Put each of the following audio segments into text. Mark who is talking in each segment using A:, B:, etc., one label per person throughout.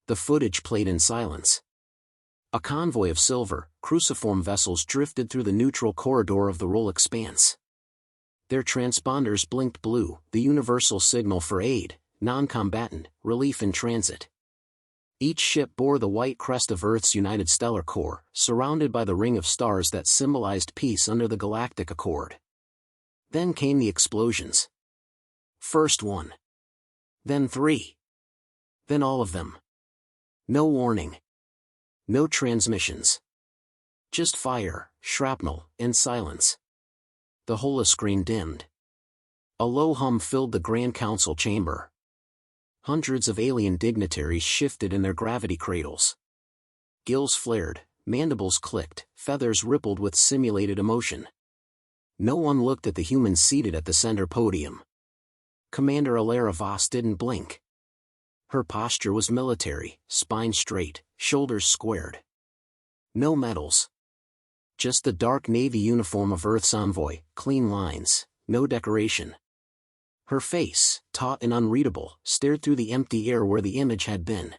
A: The footage played in silence. A convoy of silver, cruciform vessels drifted through the neutral corridor of the Roll Expanse. Their transponders blinked blue, the universal signal for aid, non-combatant, relief in transit. Each ship bore the white crest of Earth's United Stellar Corps, surrounded by the ring of stars that symbolized peace under the Galactic Accord. Then came the explosions. First one. Then three. Then all of them. No warning. No transmissions. Just fire, shrapnel, and silence. The holoscreen dimmed. A low hum filled the Grand Council chamber. Hundreds of alien dignitaries shifted in their gravity cradles. Gills flared, mandibles clicked, feathers rippled with simulated emotion. No one looked at the humans seated at the center podium. Commander Elara Voss didn't blink. Her posture was military, spine straight, shoulders squared. No medals. Just the dark navy uniform of Earth's envoy, clean lines, no decoration. Her face, taut and unreadable, stared through the empty air where the image had been.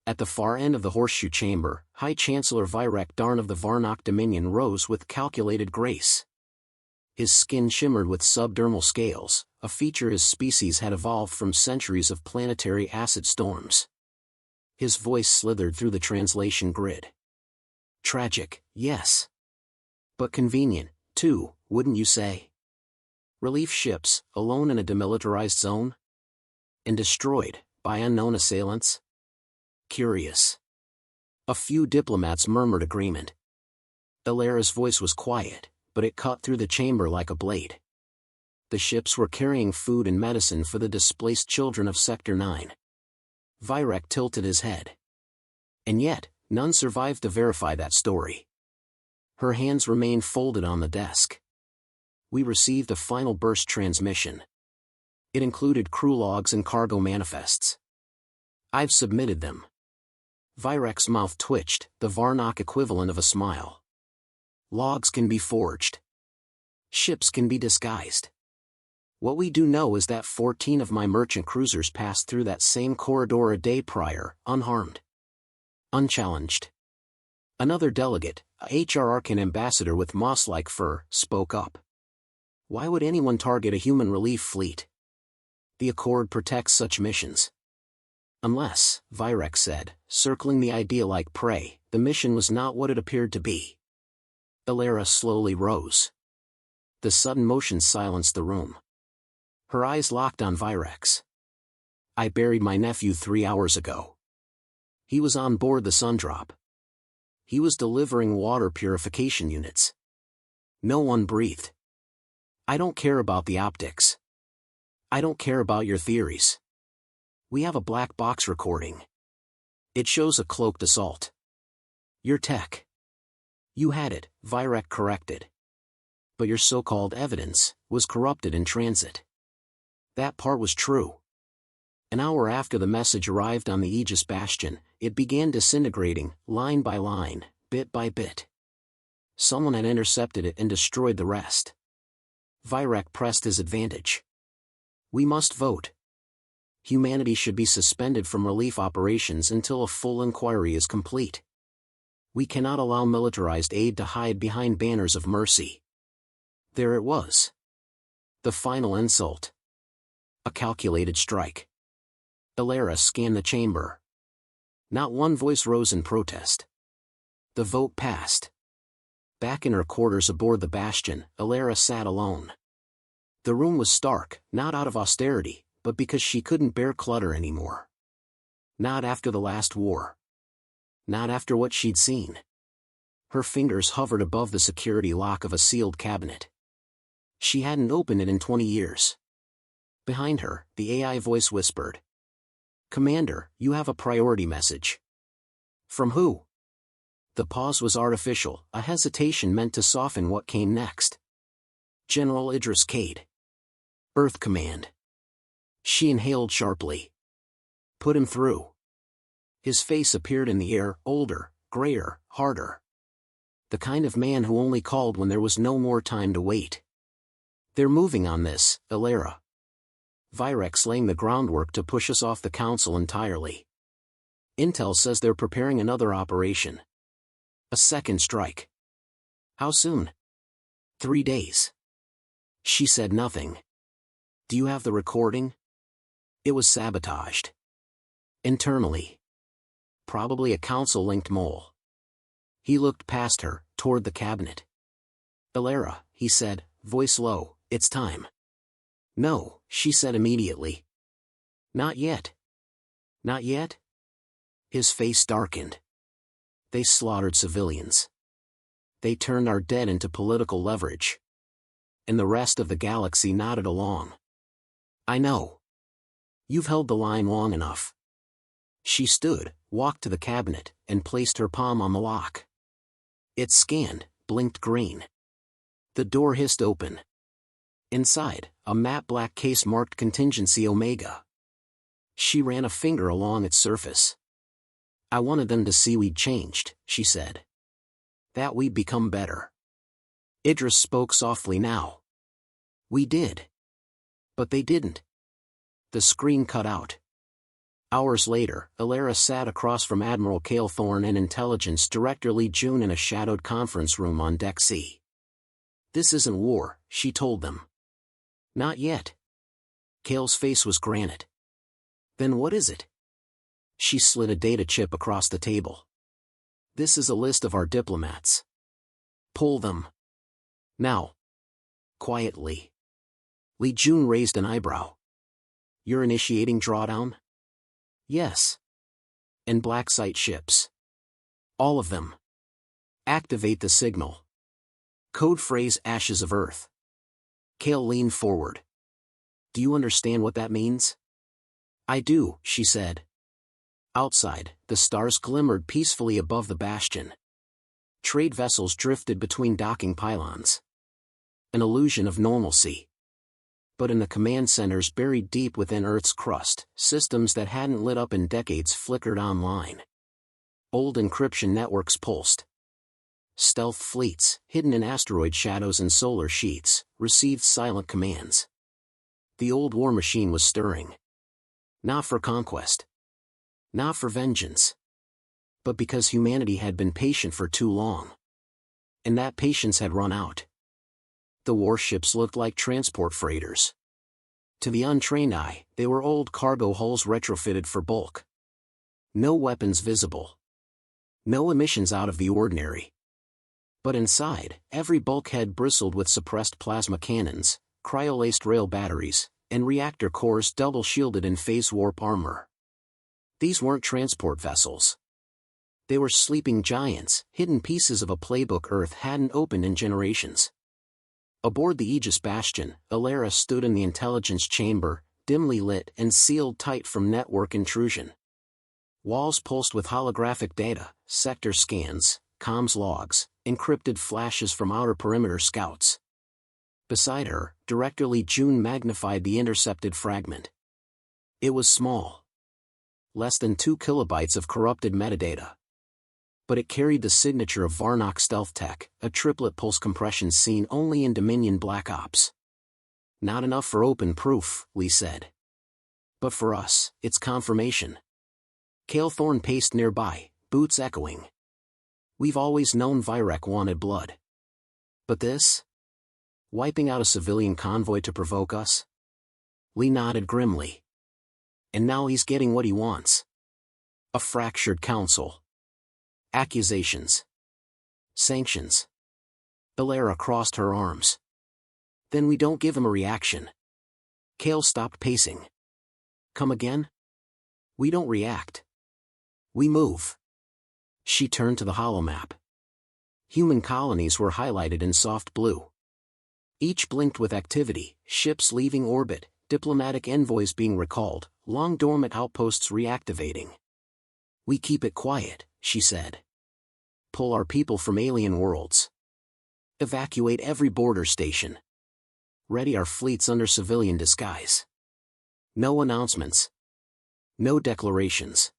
A: At the far end of the horseshoe chamber, High Chancellor Virek Darn of the Varnock Dominion rose with calculated grace. His skin shimmered with subdermal scales, a feature his species had evolved from centuries of planetary acid storms. His voice slithered through the translation grid. Tragic, yes. But convenient, too, wouldn't you say? Relief ships, alone in a demilitarized zone? And destroyed, by unknown assailants? Curious. A few diplomats murmured agreement. Elara's voice was quiet, but it cut through the chamber like a blade. The ships were carrying food and medicine for the displaced children of Sector 9. Virek tilted his head. And yet, none survived to verify that story. Her hands remained folded on the desk. We received a final burst transmission. It included crew logs and cargo manifests. I've submitted them. Virek's mouth twitched, the Varnock equivalent of a smile. Logs can be forged. Ships can be disguised. What we do know is that 14 of my merchant cruisers passed through that same corridor a day prior, unharmed. Unchallenged. Another delegate, a HR Arcan ambassador with moss-like fur, spoke up. Why would anyone target a human relief fleet? The Accord protects such missions. Unless, Virek said, circling the idea like prey, the mission was not what it appeared to be. Elara slowly rose. The sudden motion silenced the room. Her eyes locked on Virek's. I buried my nephew 3 hours ago. He was on board the Sundrop. He was delivering water purification units. No one breathed. I don't care about the optics. I don't care about your theories. We have a black box recording. It shows a cloaked assault. Your tech. You had it, Virek corrected. But your so-called evidence was corrupted in transit. That part was true. An hour after the message arrived on the Aegis Bastion, it began disintegrating, line by line, bit by bit. Someone had intercepted it and destroyed the rest. Virek pressed his advantage. We must vote. Humanity should be suspended from relief operations until a full inquiry is complete. We cannot allow militarized aid to hide behind banners of mercy. There it was. The final insult. A calculated strike. Elara scanned the chamber. Not one voice rose in protest. The vote passed. Back in her quarters aboard the Bastion, Elara sat alone. The room was stark, not out of austerity, but because she couldn't bear clutter anymore. Not after the last war. Not after what she'd seen. Her fingers hovered above the security lock of a sealed cabinet. She hadn't opened it in 20 years. Behind her, the AI voice whispered. Commander, you have a priority message. From who? The pause was artificial, a hesitation meant to soften what came next. General Idris Cade. Earth Command. She inhaled sharply. Put him through. His face appeared in the air, older, grayer, harder. The kind of man who only called when there was no more time to wait. They're moving on this, Elara. Virek's laying the groundwork to push us off the council entirely. Intel says they're preparing another operation. A second strike. How soon? 3 days. She said nothing. Do you have the recording? It was sabotaged. Internally. Probably a council-linked mole. He looked past her, toward the cabinet. Elara, he said, voice low, it's time. No, she said immediately. Not yet. Not yet? His face darkened. They slaughtered civilians. They turned our dead into political leverage. And the rest of the galaxy nodded along. I know. You've held the line long enough. She stood, walked to the cabinet, and placed her palm on the lock. It scanned, blinked green. The door hissed open. Inside, a matte black case marked Contingency Omega. She ran a finger along its surface. I wanted them to see we'd changed, she said. That we'd become better. Idris spoke softly now. We did. But they didn't. The screen cut out. Hours later, Elara sat across from Admiral Cale Thorne and Intelligence Director Lee Jun in a shadowed conference room on Deck C. This isn't war, she told them. Not yet. Cale's face was granite. Then what is it? She slid a data chip across the table. This is a list of our diplomats. Pull them. Now. Quietly. Lee Jun raised an eyebrow. You're initiating drawdown? Yes. And black site ships. All of them. Activate the signal. Code phrase Ashes of Earth. Cale leaned forward. Do you understand what that means? I do, she said. Outside, the stars glimmered peacefully above the bastion. Trade vessels drifted between docking pylons. An illusion of normalcy. But in the command centers buried deep within Earth's crust, systems that hadn't lit up in decades flickered online. Old encryption networks pulsed. Stealth fleets, hidden in asteroid shadows and solar sheets, received silent commands. The old war machine was stirring. Not for conquest. Not for vengeance. But because humanity had been patient for too long. And that patience had run out. The warships looked like transport freighters. To the untrained eye, they were old cargo hulls retrofitted for bulk. No weapons visible. No emissions out of the ordinary. But inside, every bulkhead bristled with suppressed plasma cannons, cryolaced rail batteries, and reactor cores double-shielded in phase warp armor. These weren't transport vessels. They were sleeping giants, hidden pieces of a playbook Earth hadn't opened in generations. Aboard the Aegis Bastion, Elara stood in the intelligence chamber, dimly lit and sealed tight from network intrusion. Walls pulsed with holographic data, sector scans, comms logs, encrypted flashes from outer perimeter scouts. Beside her, Director Lee Jun magnified the intercepted fragment. It was small. Less than 2 kilobytes of corrupted metadata. But it carried the signature of Varnock Stealth Tech, a triplet pulse compression seen only in Dominion Black Ops. Not enough for open proof, Lee said. But for us, it's confirmation. Cale Thorne paced nearby, boots echoing. We've always known Vyrek wanted blood. But this? Wiping out a civilian convoy to provoke us? Lee nodded grimly. And now he's getting what he wants. A fractured council. Accusations. Sanctions. Elara crossed her arms. Then we don't give him a reaction. Cale stopped pacing. Come again? We don't react. We move. She turned to the holomap. Human colonies were highlighted in soft blue. Each blinked with activity, ships leaving orbit, diplomatic envoys being recalled, long-dormant outposts reactivating. We keep it quiet, she said. Pull our people from alien worlds. Evacuate every border station. Ready our fleets under civilian disguise. No announcements. No declarations.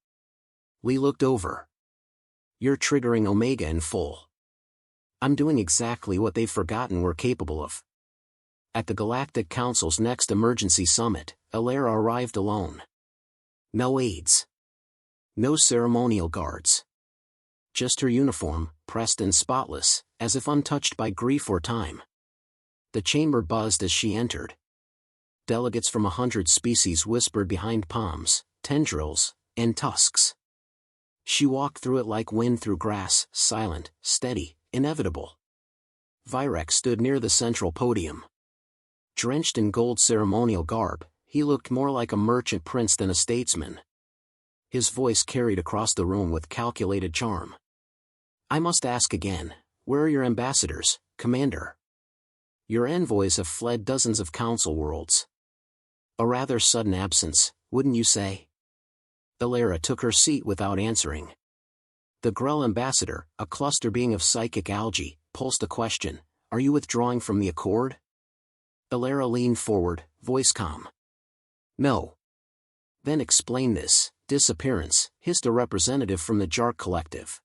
A: Lee looked over. You're triggering Omega in full. I'm doing exactly what they've forgotten we're capable of. At the Galactic Council's next emergency summit, Elara arrived alone. No aides. No ceremonial guards. Just her uniform, pressed and spotless, as if untouched by grief or time. The chamber buzzed as she entered. Delegates from 100 species whispered behind palms, tendrils, and tusks. She walked through it like wind through grass, silent, steady, inevitable. Vyrek stood near the central podium. Drenched in gold ceremonial garb, he looked more like a merchant prince than a statesman. His voice carried across the room with calculated charm. "I must ask again, where are your ambassadors, Commander? Your envoys have fled dozens of council worlds. A rather sudden absence, wouldn't you say?" Elara took her seat without answering. The Grell ambassador, a cluster being of psychic algae, pulsed a question, "Are you withdrawing from the Accord?" Elara leaned forward, voice calm. "No." "Then explain this disappearance," hissed a representative from the Jark Collective.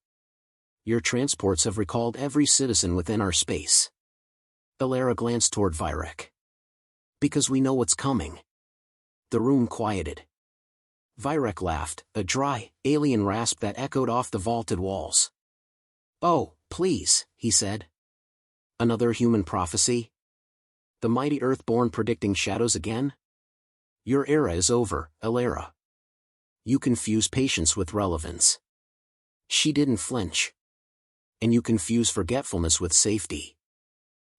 A: "Your transports have recalled every citizen within our space." Elara glanced toward Vyrek. "Because we know what's coming." The room quieted. Vyrek laughed, a dry, alien rasp that echoed off the vaulted walls. "Oh, please," he said. "Another human prophecy? The mighty Earthborn predicting shadows again? Your era is over, Elara. You confuse patience with relevance." She didn't flinch. "And you confuse forgetfulness with safety."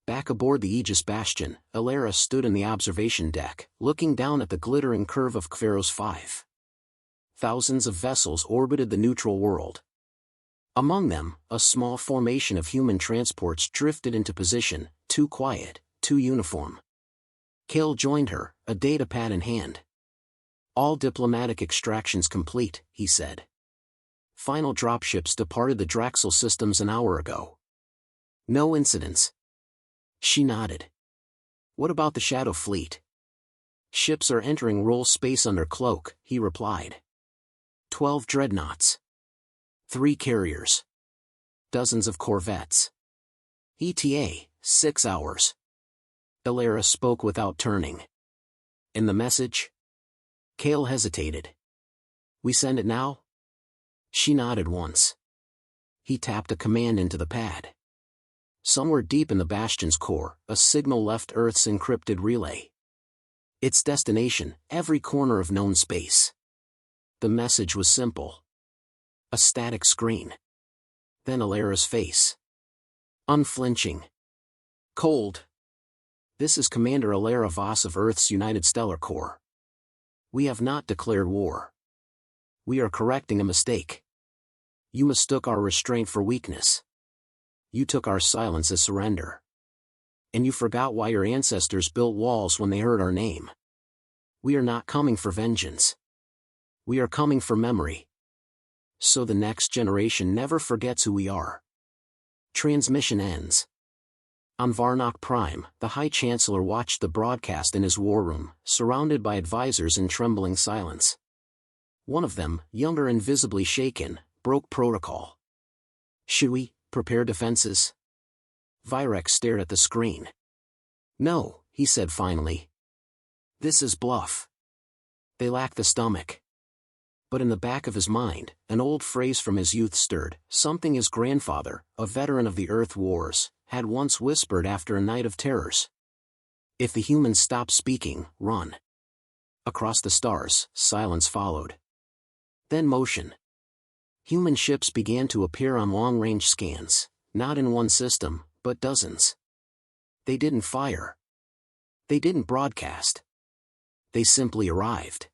A: Back aboard the Aegis Bastion, Elara stood in the observation deck, looking down at the glittering curve of Kferos 5. Thousands of vessels orbited the neutral world. Among them, a small formation of human transports drifted into position, too quiet, too uniform. Kale joined her, a datapad in hand. "All diplomatic extractions complete," he said. "Final dropships departed the Draxel systems an hour ago. No incidents." She nodded. "What about the Shadow Fleet?" "Ships are entering roll space under cloak," he replied. 12 dreadnoughts. 3 carriers. Dozens of corvettes. ETA, 6 hours. Elara spoke without turning. "And the message?" Kale hesitated. "We send it now?" She nodded once. He tapped a command into the pad. Somewhere deep in the Bastion's core, a signal left Earth's encrypted relay. Its destination, every corner of known space. The message was simple. A static screen. Then Elara's face. Unflinching. Cold. "This is Commander Elara Voss of Earth's United Stellar Corps. We have not declared war. We are correcting a mistake. You mistook our restraint for weakness. You took our silence as surrender. And you forgot why your ancestors built walls when they heard our name. We are not coming for vengeance. We are coming for memory. So the next generation never forgets who we are." Transmission ends. On Varnock Prime, the High Chancellor watched the broadcast in his war room, surrounded by advisors in trembling silence. One of them, younger and visibly shaken, broke protocol. "Should we prepare defenses?" Vyrek stared at the screen. "No," he said finally. "This is bluff. They lack the stomach." But in the back of his mind, an old phrase from his youth stirred, something his grandfather, a veteran of the Earth Wars, had once whispered after a night of terrors. "If the humans stop speaking, run." Across the stars, silence followed. Then motion. Human ships began to appear on long-range scans, not in one system, but dozens. They didn't fire. They didn't broadcast. They simply arrived.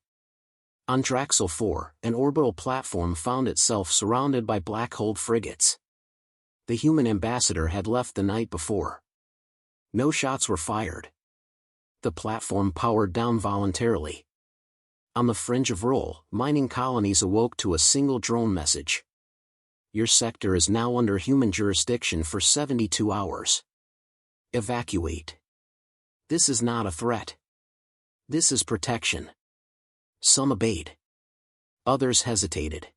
A: On Draxel 4, an orbital platform found itself surrounded by black-holed frigates. The human ambassador had left the night before. No shots were fired. The platform powered down voluntarily. On the fringe of roll, mining colonies awoke to a single drone message. "Your sector is now under human jurisdiction for 72 hours. Evacuate." This is not a threat. This is protection. Some obeyed. Others hesitated.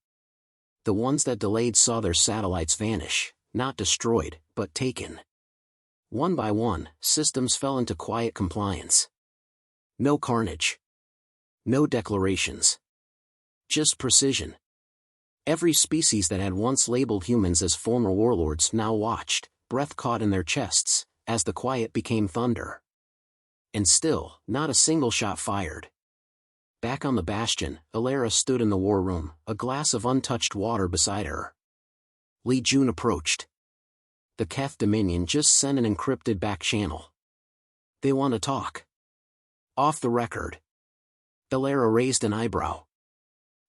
A: The ones that delayed saw their satellites vanish, not destroyed, but taken. One by one, systems fell into quiet compliance. No carnage. No declarations. Just precision. Every species that had once labeled humans as former warlords now watched, breath caught in their chests, as the quiet became thunder. And still, not a single shot fired. Back on the bastion, Elara stood in the war room, a glass of untouched water beside her. Li Jun approached. The Keth Dominion just sent an encrypted back channel. They want to talk. Off the record. Elara raised an eyebrow.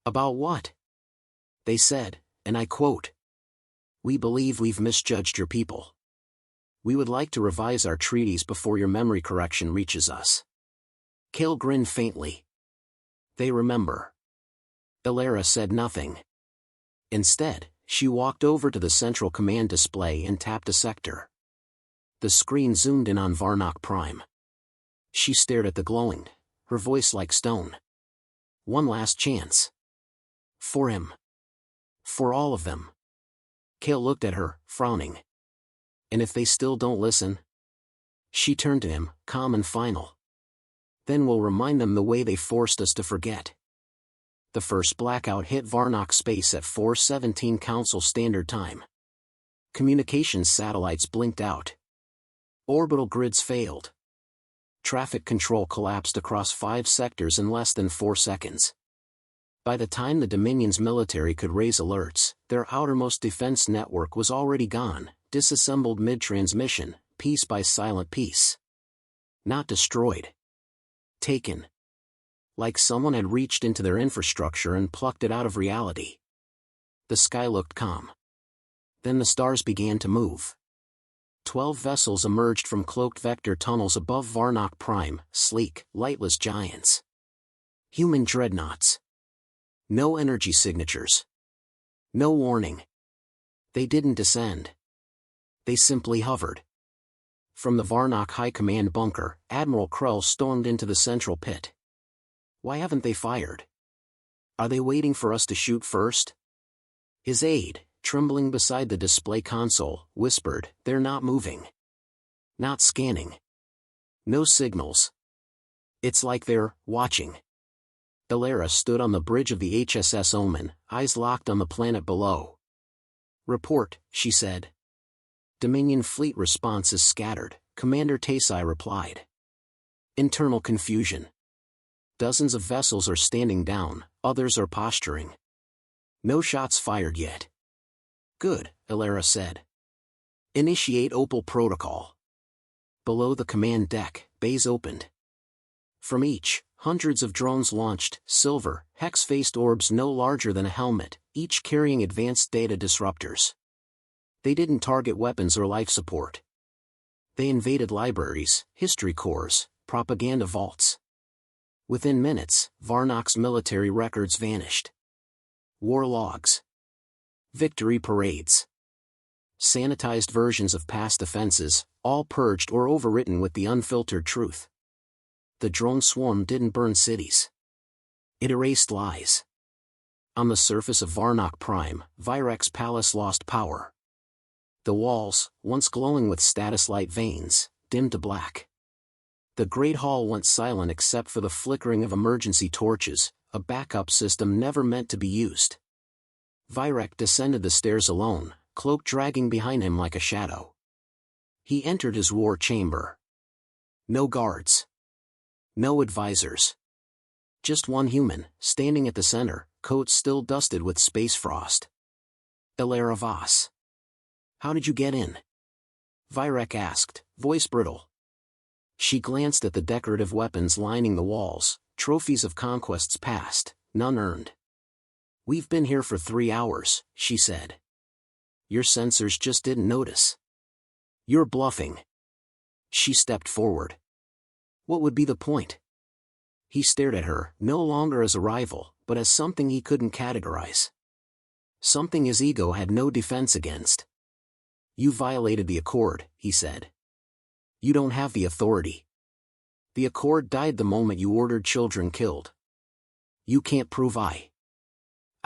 A: About what? They said, and I quote, "We believe we've misjudged your people. We would like to revise our treaties before your memory correction reaches us." Kale grinned faintly. They remember. Elara said nothing. Instead, she walked over to the central command display and tapped a sector. The screen zoomed in on Varnock Prime. She stared at the glowing, her voice like stone. One last chance. For him. For all of them. Kale looked at her, frowning. And if they still don't listen? She turned to him, calm and final. Then we'll remind them the way they forced us to forget. The first blackout hit Varnock space at 4:17 Council Standard Time. Communications satellites blinked out. Orbital grids failed. Traffic control collapsed across 5 sectors in less than 4 seconds. By the time the Dominion's military could raise alerts, their outermost defense network was already gone, disassembled mid-transmission, piece by silent piece. Not destroyed. Taken. Like someone had reached into their infrastructure and plucked it out of reality. The sky looked calm. Then the stars began to move. 12 vessels emerged from cloaked vector tunnels above Varnock Prime, sleek, lightless giants. Human dreadnoughts. No energy signatures. No warning. They didn't descend. They simply hovered. From the Varnock High Command bunker, Admiral Krell stormed into the central pit. Why haven't they fired? Are they waiting for us to shoot first? His aide, trembling beside the display console, whispered, "They're not moving. Not scanning. No signals. It's like they're watching." Elara stood on the bridge of the HSS Omen, eyes locked on the planet below. "Report," she said. "Dominion fleet response is scattered," Commander Tasai replied. "Internal confusion. Dozens of vessels are standing down, others are posturing. No shots fired yet." "Good," Elara said. "Initiate Opal Protocol." Below the command deck, bays opened. From each, hundreds of drones launched, silver, hex-faced orbs no larger than a helmet, each carrying advanced data disruptors. They didn't target weapons or life support. They invaded libraries, history cores, propaganda vaults. Within minutes, Varnock's military records vanished. War logs. Victory parades. Sanitized versions of past offenses, all purged or overwritten with the unfiltered truth. The drone swarm didn't burn cities. It erased lies. On the surface of Varnock Prime, Virek's palace lost power. The walls, once glowing with status light veins, dimmed to black. The Great Hall went silent except for the flickering of emergency torches, a backup system never meant to be used. Virek descended the stairs alone, cloak dragging behind him like a shadow. He entered his war chamber. No guards. No advisors. Just one human, standing at the center, coat still dusted with space frost. Elara Voss. "How did you get in?" Virek asked, voice brittle. She glanced at the decorative weapons lining the walls, trophies of conquests past, none earned. "We've been here for 3 hours," she said. "Your sensors just didn't notice. You're bluffing." She stepped forward. What would be the point? He stared at her, no longer as a rival, but as something he couldn't categorize. Something his ego had no defense against. "You violated the Accord," he said. "You don't have the authority. The Accord died the moment you ordered children killed. You can't prove I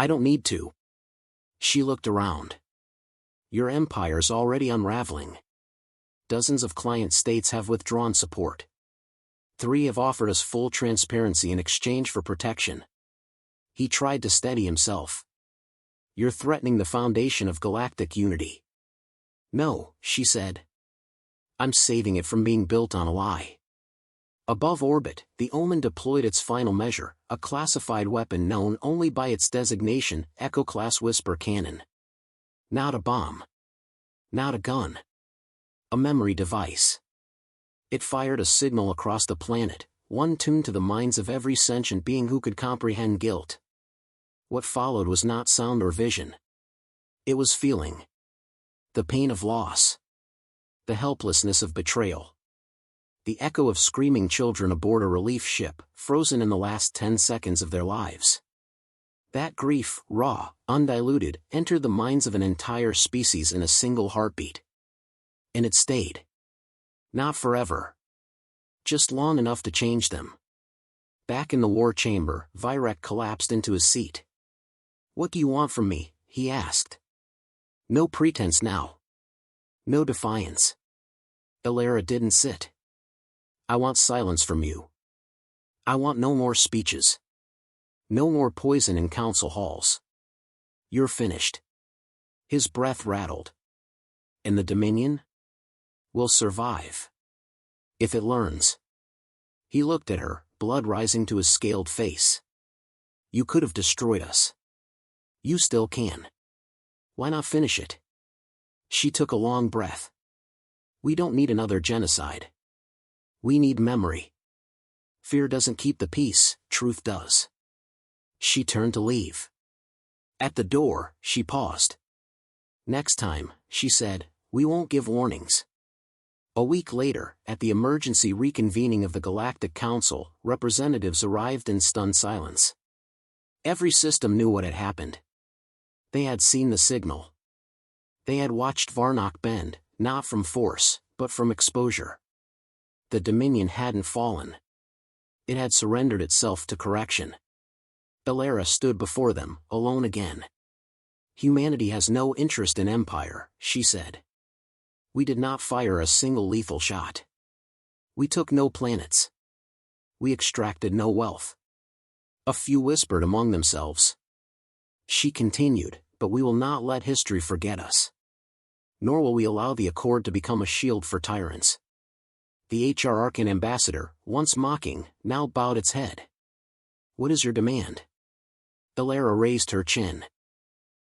A: don't need to." She looked around. "Your empire's already unraveling. Dozens of client states have withdrawn support. 3 have offered us full transparency in exchange for protection." He tried to steady himself. You're threatening the foundation of galactic unity. No, she said. I'm saving it from being built on a lie. Above orbit, the Omen deployed its final measure, a classified weapon known only by its designation, Echo-class whisper cannon. Not a bomb. Not a gun. A memory device. It fired a signal across the planet, one tuned to the minds of every sentient being who could comprehend guilt. What followed was not sound or vision. It was feeling. The pain of loss. The helplessness of betrayal. The echo of screaming children aboard a relief ship, frozen in the last 10 seconds of their lives. That grief, raw, undiluted, entered the minds of an entire species in a single heartbeat. And it stayed. Not forever. Just long enough to change them. Back in the war chamber, Virek collapsed into his seat. What do you want from me? He asked. No pretense now. No defiance. Elara didn't sit. I want silence from you. I want no more speeches. No more poison in council halls. You're finished. His breath rattled. And the Dominion? Will survive. If it learns. He looked at her, blood rising to his scaled face. You could have destroyed us. You still can. Why not finish it? She took a long breath. We don't need another genocide. We need memory. Fear doesn't keep the peace, truth does. She turned to leave. At the door, she paused. Next time, she said, we won't give warnings. A week later, at the emergency reconvening of the Galactic Council, representatives arrived in stunned silence. Every system knew what had happened. They had seen the signal. They had watched Varnock bend, not from force, but from exposure. The Dominion hadn't fallen. It had surrendered itself to correction. Elara stood before them, alone again. Humanity has no interest in empire, she said. We did not fire a single lethal shot. We took no planets. We extracted no wealth. A few whispered among themselves. She continued, but we will not let history forget us. Nor will we allow the Accord to become a shield for tyrants. The HR Arcan ambassador, once mocking, now bowed its head. What is your demand? Elara raised her chin.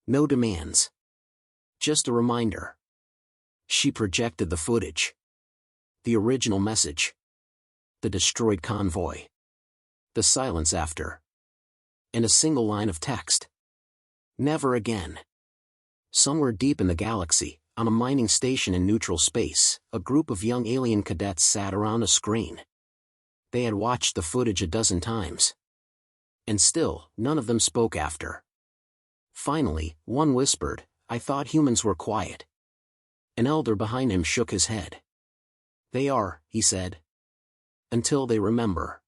A: No demands. Just a reminder. She projected the footage. The original message. The destroyed convoy. The silence after. And a single line of text. Never again. Somewhere deep in the galaxy, on a mining station in neutral space, a group of young alien cadets sat around a screen. They had watched the footage a dozen times. And still, none of them spoke after. Finally, one whispered, I thought humans were quiet. An elder behind him shook his head. They are, he said. Until they remember.